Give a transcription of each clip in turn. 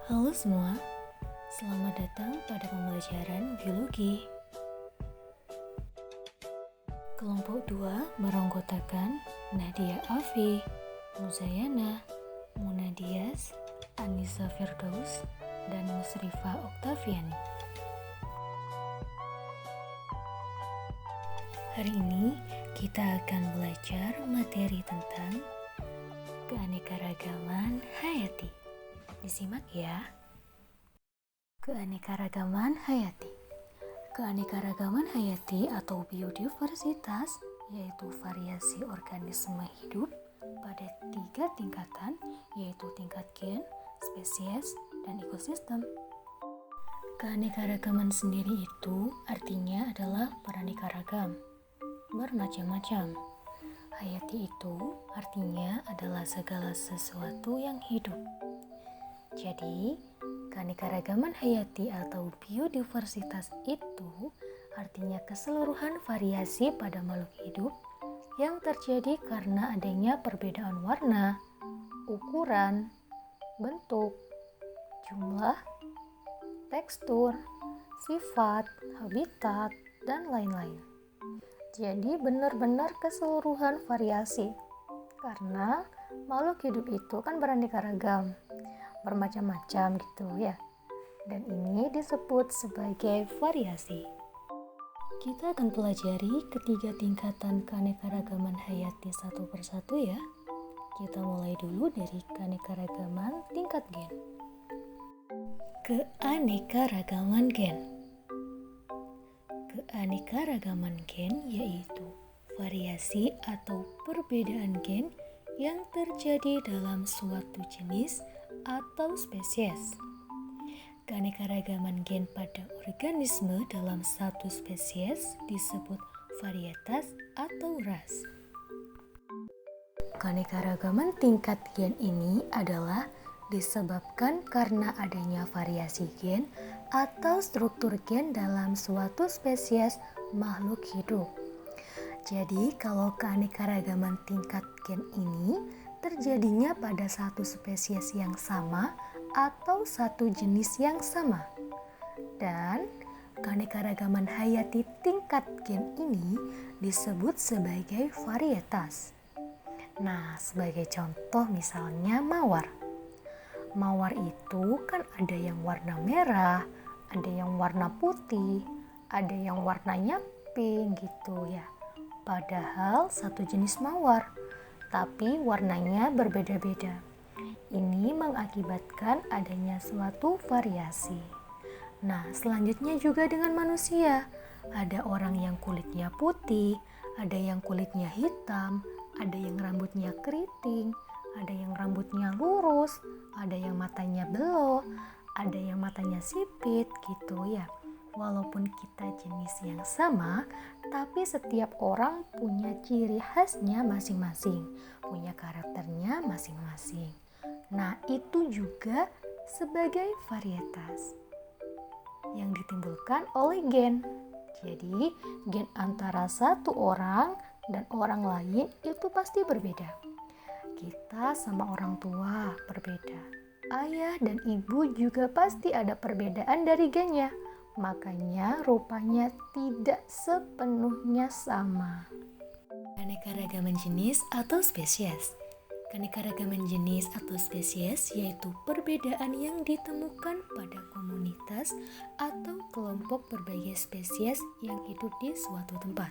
Halo semua, selamat datang pada pembelajaran biologi. Kelompok 2 beranggotakan Nadia Afi, Muzayana, Muna Dias, Anissa Firdaus, dan Musrifah Oktaviani. Hari ini kita akan belajar materi tentang keanekaragaman hayati. Disimak ya. Keanekaragaman hayati. Keanekaragaman hayati atau biodiversitas yaitu variasi organisme hidup pada 3 tingkatan, yaitu tingkat gen, spesies, dan ekosistem. Keanekaragaman sendiri itu artinya adalah beraneka ragam, bermacam-macam. Hayati itu artinya adalah segala sesuatu yang hidup. Jadi, keanekaragaman hayati atau biodiversitas itu artinya keseluruhan variasi pada makhluk hidup yang terjadi karena adanya perbedaan warna, ukuran, bentuk, jumlah, tekstur, sifat, habitat, dan lain-lain. Jadi benar-benar keseluruhan variasi karena makhluk hidup itu kan beraneka ragam, bermacam-macam gitu ya, dan ini disebut sebagai variasi. Kita akan pelajari ketiga tingkatan keanekaragaman hayati satu persatu ya. Kita mulai dulu dari keanekaragaman tingkat gen. Keanekaragaman gen. Keanekaragaman gen yaitu variasi atau perbedaan gen yang terjadi dalam suatu jenis atau spesies. Keanekaragaman gen pada organisme dalam satu spesies disebut varietas atau ras. Keanekaragaman tingkat gen ini adalah disebabkan karena adanya variasi gen atau struktur gen dalam suatu spesies makhluk hidup. Jadi, kalau keanekaragaman tingkat gen ini terjadinya pada satu spesies yang sama atau satu jenis yang sama. Dan keanekaragaman hayati tingkat gen ini disebut sebagai varietas. Nah, sebagai contoh misalnya mawar. Mawar itu kan ada yang warna merah, ada yang warna putih, ada yang warnanya pink gitu ya. Padahal satu jenis mawar, tapi warnanya berbeda-beda. Ini mengakibatkan adanya suatu variasi. Nah, selanjutnya juga dengan manusia. Ada orang yang kulitnya putih, ada yang kulitnya hitam, ada yang rambutnya keriting, ada yang rambutnya lurus, ada yang matanya belok, ada yang matanya sipit gitu ya. Walaupun kita jenis yang sama, tapi setiap orang punya ciri khasnya masing-masing, punya karakternya masing-masing. Nah, itu juga sebagai varietas yang ditimbulkan oleh gen. Jadi, gen antara satu orang dan orang lain itu pasti berbeda. Kita sama orang tua berbeda. Ayah dan ibu juga pasti ada perbedaan dari gennya. Makanya rupanya tidak sepenuhnya sama. Keanekaragaman jenis atau spesies. Keanekaragaman jenis atau spesies yaitu perbedaan yang ditemukan pada komunitas atau kelompok berbagai spesies yang hidup di suatu tempat.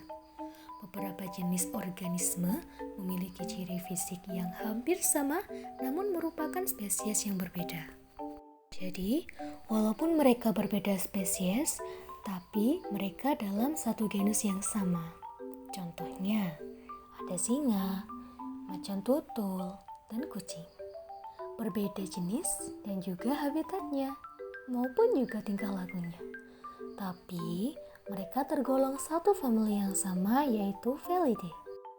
Beberapa jenis organisme memiliki ciri fisik yang hampir sama namun merupakan spesies yang berbeda. Jadi, walaupun mereka berbeda spesies, tapi mereka dalam satu genus yang sama. Contohnya, ada singa, macan tutul, dan kucing. Berbeda jenis dan juga habitatnya, maupun juga tingkah lakunya. Tapi, mereka tergolong satu famili yang sama yaitu Felidae.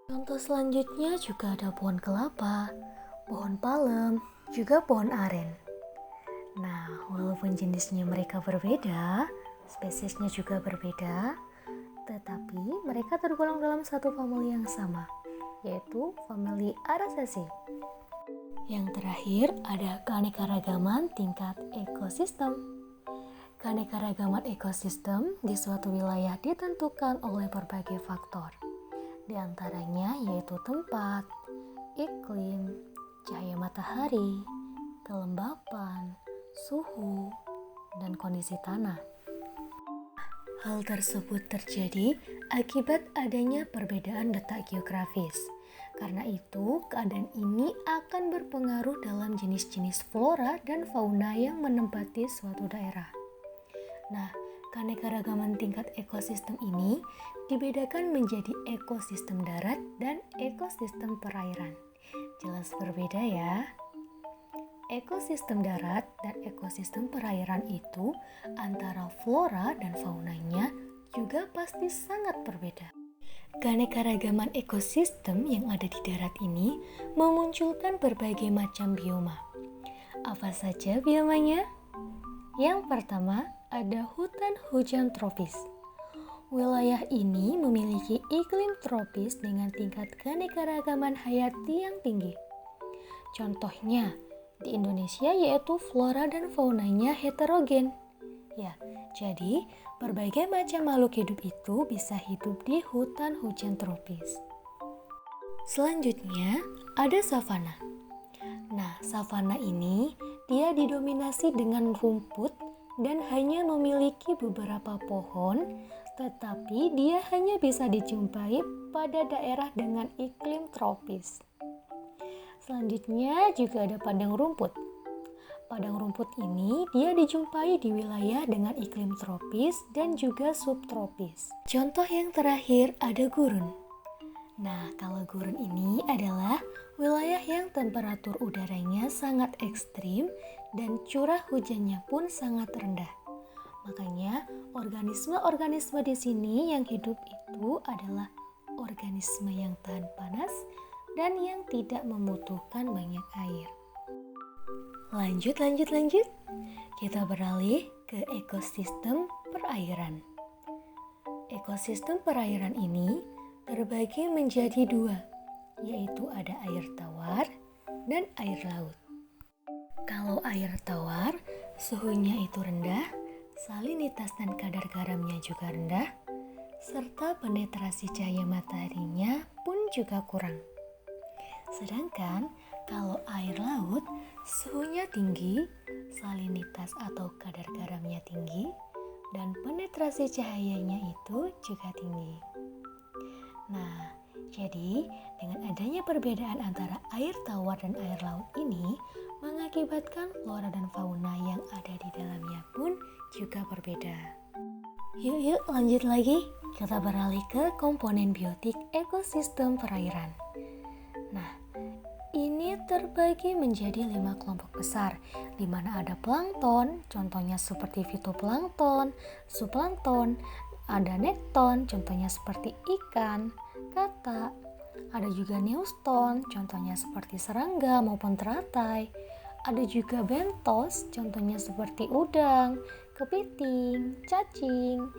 Contoh selanjutnya juga ada pohon kelapa, pohon palem, juga pohon aren. Nah, walaupun jenisnya mereka berbeda, spesiesnya juga berbeda, tetapi mereka tergolong dalam satu famili yang sama, yaitu famili Araceae. Yang terakhir ada keanekaragaman tingkat ekosistem. Keanekaragaman ekosistem di suatu wilayah ditentukan oleh berbagai faktor. Di antaranya yaitu tempat, iklim, cahaya matahari, kelembapan, suhu, dan kondisi tanah. Hal tersebut terjadi akibat adanya perbedaan letak geografis. Karena itu, keadaan ini akan berpengaruh dalam jenis-jenis flora dan fauna yang menempati suatu daerah. Nah, keanekaragaman tingkat ekosistem ini dibedakan menjadi ekosistem darat dan ekosistem perairan. Jelas berbeda ya. Ekosistem darat dan ekosistem perairan itu antara flora dan faunanya juga pasti sangat berbeda. Keanekaragaman ekosistem yang ada di darat ini memunculkan berbagai macam bioma. Apa saja biomanya? Yang pertama ada hutan hujan tropis. Wilayah ini memiliki iklim tropis dengan tingkat keanekaragaman hayati yang tinggi. Contohnya di Indonesia yaitu flora dan faunanya heterogen. Ya, jadi berbagai macam makhluk hidup itu bisa hidup di hutan hujan tropis. Selanjutnya ada savana. Nah, savana ini dia didominasi dengan rumput dan hanya memiliki beberapa pohon, tetapi dia hanya bisa dijumpai pada daerah dengan iklim tropis. Selanjutnya juga ada padang rumput. Padang rumput ini dia dijumpai di wilayah dengan iklim tropis dan juga subtropis. Contoh yang terakhir ada gurun. Nah, kalau gurun ini adalah wilayah yang temperatur udaranya sangat ekstrim dan curah hujannya pun sangat rendah. Makanya, organisme-organisme di sini yang hidup itu adalah organisme yang tahan panas dan yang tidak membutuhkan banyak air. Lanjut. Kita beralih ke ekosistem perairan. Ekosistem perairan ini terbagi menjadi dua, yaitu ada air tawar dan air laut. Kalau air tawar, suhunya itu rendah, salinitas dan kadar garamnya juga rendah, serta penetrasi cahaya mataharinya pun juga kurang. Sedangkan kalau air laut, suhunya tinggi, salinitas atau kadar garamnya tinggi, dan penetrasi cahayanya itu juga tinggi. Nah, jadi dengan adanya perbedaan antara air tawar dan air laut ini mengakibatkan flora dan fauna yang ada di dalamnya pun juga berbeda. Yuk lanjut lagi, kita beralih ke komponen biotik ekosistem perairan. Nah, ini terbagi menjadi 5 kelompok besar, di mana ada plankton, contohnya seperti fitoplankton, zooplankton, ada nekton, contohnya seperti ikan, kata, ada juga neuston, contohnya seperti serangga maupun teratai, ada juga bentos, contohnya seperti udang, kepiting, cacing,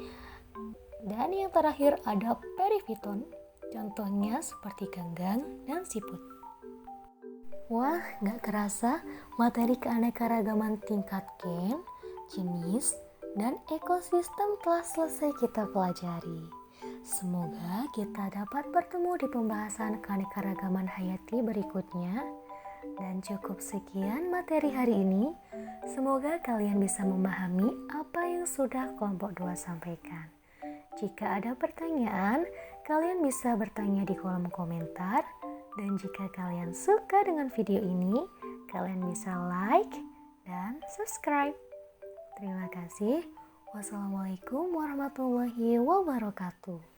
dan yang terakhir ada perifiton, contohnya seperti ganggang dan siput. Wah, gak kerasa materi keanekaragaman tingkat gen, jenis, dan ekosistem telah selesai kita pelajari. Semoga kita dapat bertemu di pembahasan keanekaragaman hayati berikutnya. Dan cukup sekian materi hari ini. Semoga kalian bisa memahami apa yang sudah kelompok 2 sampaikan. Jika ada pertanyaan, kalian bisa bertanya di kolom komentar. Dan jika kalian suka dengan video ini, kalian bisa like dan subscribe. Terima kasih. Wassalamualaikum warahmatullahi wabarakatuh.